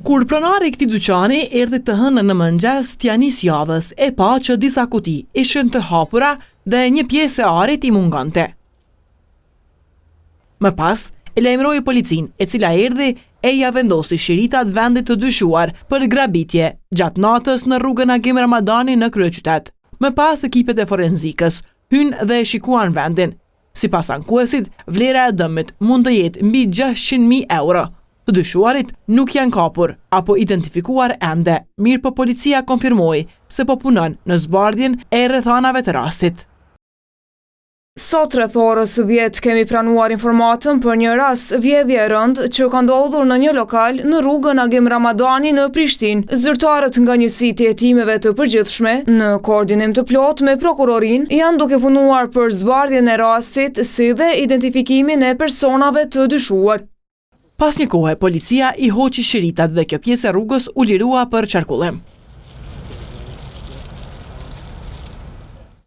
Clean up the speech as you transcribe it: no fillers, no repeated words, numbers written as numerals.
Kur pronari i këtij dyqani erdhi të hënën në mëngjes, t'ia nis javës, e pa që disa kuti ishin të hapura dhe një pjesë e arit i mungante. Më pas, e lajmëroi policinë, e cila erdhi e ja vendosi shiritat vendit të dyshuar për grabitje gjatë natës në rrugën Agim Ramadani në kryeqytet. Më pas, ekipet e forenzikës hynë dhe shikuan vendin. Sipas ankuesit, vlera e dëmit mund të jetë mbi 600.000 euro. Të dyshuarit nuk janë kapur apo identifikuar ende, mirë po policia konfirmoi se po punon në zbardhjen e rrethanave të rastit. Sot rreth orës 10 kemi pranuar informatën për një rast vjedhje e rëndë që ka ndodhur në një lokal në rrugën Agim Ramadani në Prishtinë. Zyrtarët nga njësitë e hetimeve të përgjithshme, në koordinim të plotë me prokurorin, janë duke punuar për zbardhjen e rastit si dhe identifikimin e personave të dyshuar. Pas një kohe, policia i hoqi shiritat dhe kjo pjesë e rrugës u lirua për qarkullim.